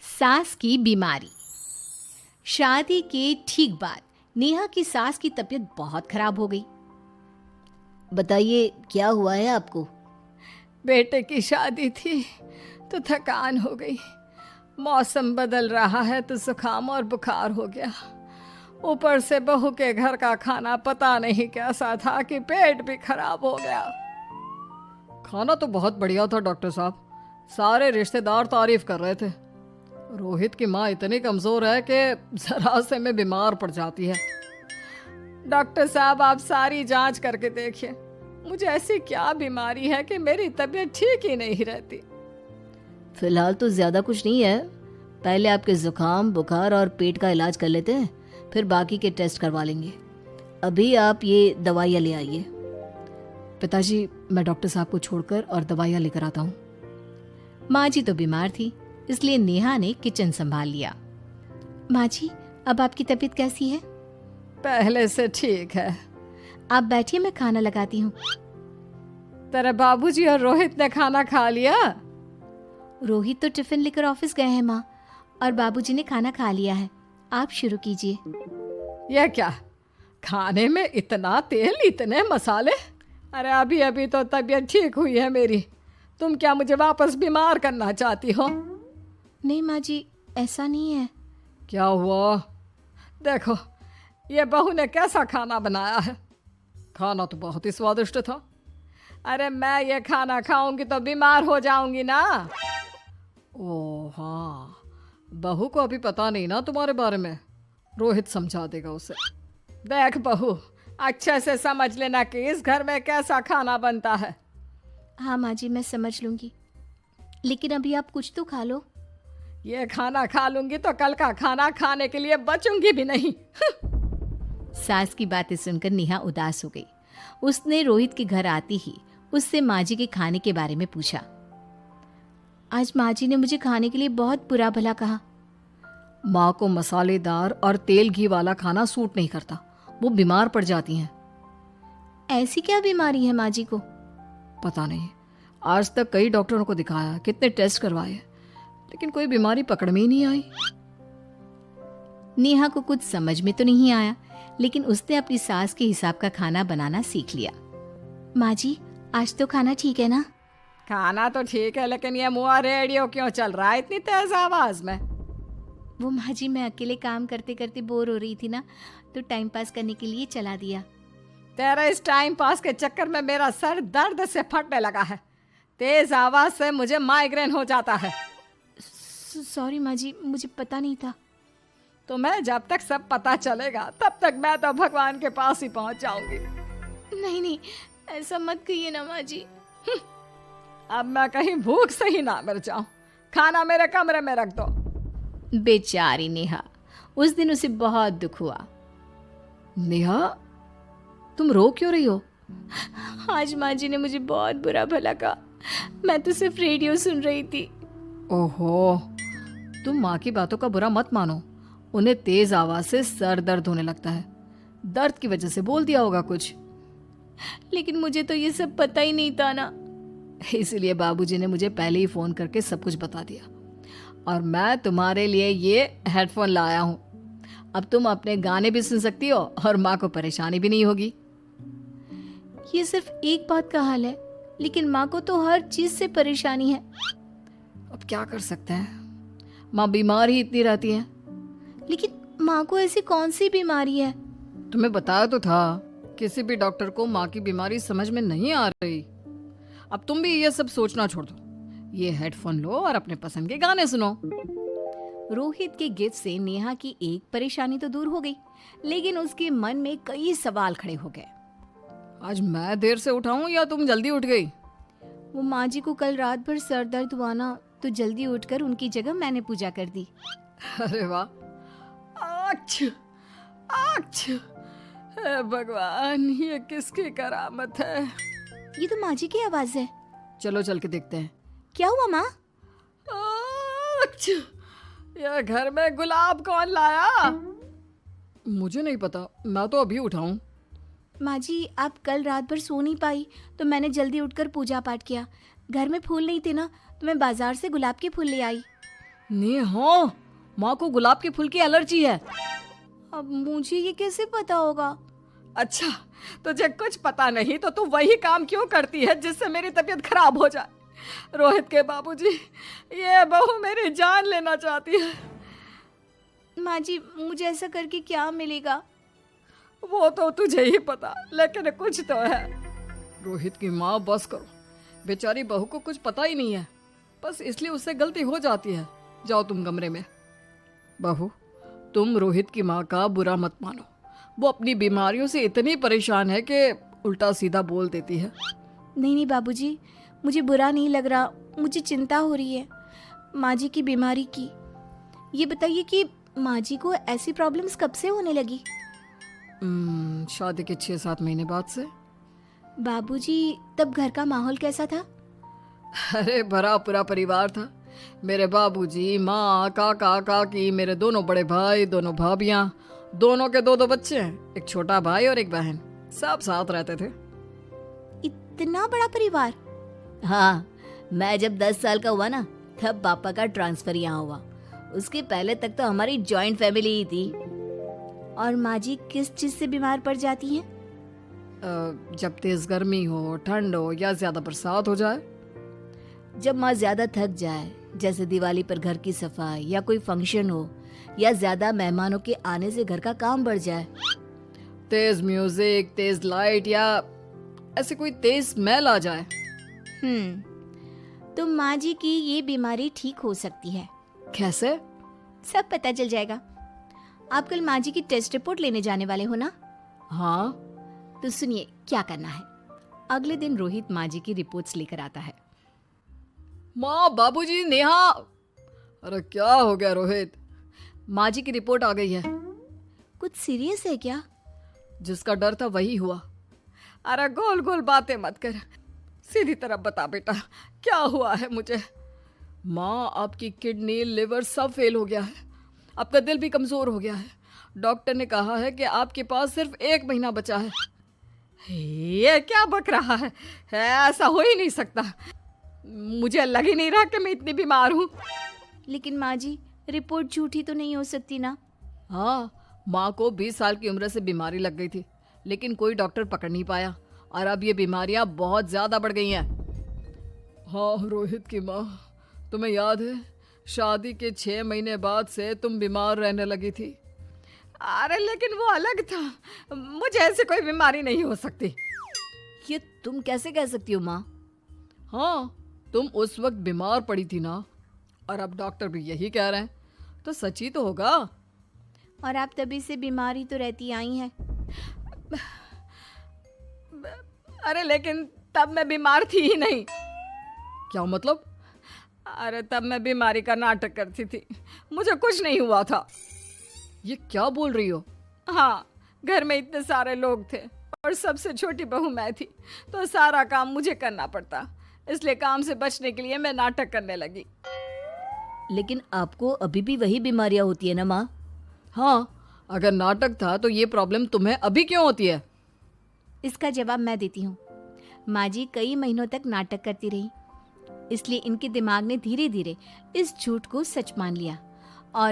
सास की बीमारी। शादी के ठीक बाद नेहा की सास की तबीयत बहुत खराब हो गई। बताइए क्या हुआ है आपको? बेटे की शादी थी तो थकान हो गई। मौसम बदल रहा है तो जुकाम और बुखार हो गया। ऊपर से बहू के घर का खाना पता नहीं कैसा था कि पेट भी खराब हो गया। खाना तो बहुत बढ़िया था डॉक्टर साहब, सारे रिश्तेदार तारीफ कर रहे थे। रोहित की माँ इतनी कमजोर है कि जरा से में बीमार पड़ जाती है। डॉक्टर साहब आप सारी जांच करके देखिए, मुझे ऐसी क्या बीमारी है कि मेरी तबीयत ठीक ही नहीं रहती। फिलहाल तो ज्यादा कुछ नहीं है, पहले आपके जुकाम बुखार और पेट का इलाज कर लेते हैं, फिर बाकी के टेस्ट करवा लेंगे। अभी आप ये दवाइयाँ ले आइए। पिताजी मैं डॉक्टर साहब को छोड़कर और दवाइयाँ लेकर आता हूँ। माँ जी तो बीमार थी, इसलिए नेहा ने किचन संभाल लिया। माँ जी अब आपकी तबीयत कैसी है? पहले से ठीक है। आप बैठिए, मैं खाना लगाती हूँ। तेरे बाबूजी और रोहित ने खाना खा लिया? रोहित तो टिफिन लेकर ऑफिस गए हैं माँ, और बाबूजी ने खाना खा लिया है। आप शुरू कीजिए। यह क्या, खाने में इतना तेल इतने मसाले? अरे अभी अभी तो तबीयत ठीक हुई है मेरी, तुम क्या मुझे वापस बीमार करना चाहती हो? नहीं माँ जी, ऐसा नहीं है। क्या हुआ? देखो ये बहू ने कैसा खाना बनाया है। खाना तो बहुत ही स्वादिष्ट था। अरे मैं ये खाना खाऊंगी तो बीमार हो जाऊंगी ना। ओह हाँ, बहू को अभी पता नहीं ना तुम्हारे बारे में, रोहित समझा देगा उसे। देख बहू, अच्छे से समझ लेना कि इस घर में कैसा खाना बनता है। हाँ माँ जी, मैं समझ लूंगी, लेकिन अभी आप कुछ तो खा लो। ये खाना खा लूंगी तो कल का खाना खाने के लिए बचूंगी भी नहीं। सास की बातें सुनकर नेहा उदास हो गई। उसने रोहित के घर आती ही उससे माँ जी के खाने के बारे में पूछा। आज माँ जी ने मुझे खाने के लिए बहुत बुरा भला कहा। माँ को मसालेदार और तेल घी वाला खाना सूट नहीं करता, वो बीमार पड़ जाती हैं। ऐसी क्या बीमारी है माँ जी को? पता नहीं, आज तक कई डॉक्टरों को दिखाया, कितने टेस्ट करवाए, लेकिन कोई बीमारी पकड़ में ही नहीं आई। नेहा को कुछ समझ में तो नहीं आया, लेकिन उसने अपनी सास के हिसाब का खाना बनाना सीख लिया। माँ जी आज तो खाना ठीक है ना? खाना तो ठीक है, लेकिन ये मुआ रेडियो क्यों चल रहा है इतनी तेज आवाज में? वो माँ जी मैं अकेले काम करते करते बोर हो रही थी ना, तो टाइम पास करने के लिए चला दिया। तेरा इस टाइम पास के चक्कर में मेरा सर दर्द से फटने लगा है। तेज आवाज से मुझे माइग्रेन हो जाता है। सॉरी माँ जी, मुझे पता नहीं था। तो मैं जब तक सब पता चलेगा तब तक मैं तो भगवान के पास ही पहुंच जाऊंगी। नहीं नहीं, ऐसा मत कहिए ना माँ जी। अब मैं कहीं भूख से ही ना मर जाऊं। खाना मेरे कमरे में रख दो। बेचारी नेहा, उस दिन उसे बहुत दुख हुआ। नेहा तुम रो क्यों रही हो? आज माँ जी ने मुझे बहुत बुरा भला कहा, मैं तो सिर्फ रेडियो सुन रही थी। ओहो, तुम माँ की बातों का बुरा मत मानो, उन्हें तेज आवाज से सर दर्द होने लगता है, दर्द की वजह से बोल दिया होगा कुछ। लेकिन मुझे तो ये सब पता ही नहीं था ना, इसलिए बाबूजी ने मुझे पहले ही फोन करके सब कुछ बता दिया, और मैं तुम्हारे लिए ये हेडफोन लाया हूँ। अब तुम अपने गाने भी सुन सकती हो और माँ को परेशानी भी नहीं होगी। ये सिर्फ एक बात का हाल है, लेकिन माँ को तो हर चीज से परेशानी है। अब क्या कर सकते हैं, माँ बीमार ही इतनी रहती है। लेकिन माँ को ऐसी कौन सी बीमारी है? तुम्हें बताया तो था, किसी भी डॉक्टर को माँ की बीमारी समझ में नहीं आ रही। अब तुम भी ये सब सोचना छोड़ दो, ये हेडफोन लो और अपने पसंद के गाने सुनो। रोहित के गिफ्ट से नेहा की एक परेशानी तो दूर हो गई, लेकिन उसके मन में कई सवाल खड़े हो गए। आज मैं देर से उठा हूँ या तुम जल्दी उठ गई? वो माँ जी को कल रात भर सर दर्द हुआ ना, तो जल्दी उठकर उनकी जगह मैंने पूजा कर दी। अरे वाह, अच्छा अच्छा, हे भगवान ये किसकी करामत है? ये तो माँ जी की आवाज है। चलो चल के देखते हैं। क्या हुआ माँ? अच्छा, ये घर में गुलाब कौन लाया? मुझे नहीं पता, मैं तो अभी उठा हूँ। माँ जी आप कल रात भर सो नहीं पाई, तो मैंने जल्दी उठकर पूजा पाठ किया। घर में फूल नहीं थे ना, तो मैं बाजार से गुलाब के फूल ले आई। नेहा, माँ को गुलाब के फूल की एलर्जी है। अब मुझे ये कैसे पता होगा? अच्छा, तुझे कुछ पता नहीं तो तू वही काम क्यों करती है जिससे मेरी तबीयत खराब हो जाए? रोहित के बाबूजी, ये बहू मेरी जान लेना चाहती है। माँ जी, मुझे ऐसा करके क्या मिलेगा? वो तो तुझे ही पता, लेकिन कुछ तो है। रोहित की माँ, बस करो। बेचारी बहू को कुछ पता ही नहीं है, बस इसलिए उससे गलती हो जाती है। जाओ तुम कमरे में। बहू, तुम रोहित की माँ का बुरा मत मानो। वो अपनी बीमारियों से इतनी परेशान है कि उल्टा सीधा बोल देती है। नहीं नहीं बाबूजी, मुझे बुरा नहीं लग रहा, मुझे चिंता हो रही है माँ जी की बीमारी की। ये बताइए कि माँ जी को ऐसी प्रॉब्लम्स कब से होने लगी? शादी के 6-7 महीने बाद से। बाबूजी, तब घर का माहौल कैसा था? अरे भरा पूरा परिवार था। मेरे बाबूजी, माँ, काका, काकी, मेरे दोनों बड़े भाई, दोनों भाभियाँ, दोनों के 2-2 बच्चे हैं, एक छोटा भाई और एक बहन। सब साथ रहते थे। इतना बड़ा परिवार? हाँ, मैं जब 10 साल का हुआ ना, तब पापा का ट्रांसफर यहाँ हुआ। उसके पहले तक तो हमारी जॉइंट फैमिली ही थी। और माँ जी किस चीज से बीमार पड़ जाती हैं? जब तेज गर्मी हो, ठंड हो या ज्यादा बरसात हो जाए। जब माँ ज्यादा थक जाए, जैसे दिवाली पर घर की सफाई या कोई फंक्शन हो, या ज्यादा मेहमानों के आने से घर का काम बढ़ जाए। तेज म्यूजिक, तेज लाइट या ऐसे कोई तेज स्मेल आ जाए। तो माँ जी की ये बीमारी ठीक हो सकती है। कैसे? सब पता चल जाएगा। आप कल माँ जी की टेस्ट रिपोर्ट लेने जाने वाले हो ना? हाँ। तो सुनिए क्या करना है। अगले दिन रोहित माँ जी की रिपोर्ट्स लेकर आता है। माँ, बाबूजी, नेहा। अरे क्या हो गया रोहित? माँ जी की रिपोर्ट आ गई है। कुछ सीरियस है क्या? जिसका डर था वही हुआ। अरे गोल गोल बातें मत कर, सीधी तरफ बता बेटा, क्या हुआ है मुझे? माँ, आपकी किडनी, लिवर सब फेल हो गया है। आपका दिल भी कमजोर हो गया है। डॉक्टर ने कहा है कि आपके पास सिर्फ 1 महीना बचा है। ये क्या बक रहा है? ऐसा हो ही नहीं सकता। मुझे लग ही नहीं रहा कि मैं इतनी बीमार हूँ। लेकिन माँ जी, रिपोर्ट झूठी तो नहीं हो सकती ना? हाँ, माँ को 20 साल की उम्र से बीमारी लग गई थी, लेकिन कोई डॉक्टर पकड़ नहीं पाया और अब ये बीमारियां बहुत ज्यादा बढ़ गई हैं। हाँ रोहित की माँ, तुम्हें याद है शादी के 6 महीने बाद से तुम बीमार रहने लगी थी। अरे लेकिन वो अलग था, मुझे ऐसी कोई बीमारी नहीं हो सकती। ये तुम कैसे कह सकती हो माँ? हाँ, तुम उस वक्त बीमार पड़ी थी ना, और अब डॉक्टर भी यही कह रहे हैं, तो सच ही तो होगा। और आप तभी से बीमार ही तो रहती आई हैं। अरे लेकिन तब मैं बीमार थी ही नहीं। क्या मतलब? अरे तब मैं बीमारी का नाटक करती थी, मुझे कुछ नहीं हुआ था। ये क्या बोल रही हो? हाँ, घर में इतने सारे लोग थे और सबसे छोटी बहू मैं थी, तो सारा काम मुझे करना पड़ता, इसलिए काम से बचने के लिए मैं नाटक करने लगी। लेकिन आपको अभी भी वही बीमारियां होती है ना माँ? हाँ, अगर नाटक था तो ये प्रॉब्लम तुम्हें अभी क्यों होती है? इसका जवाब मैं देती हूँ। माँ जी कई महीनों तक नाटक करती रही, इसलिए इनके दिमाग ने धीरे धीरे इस झूठ को सच मान लिया और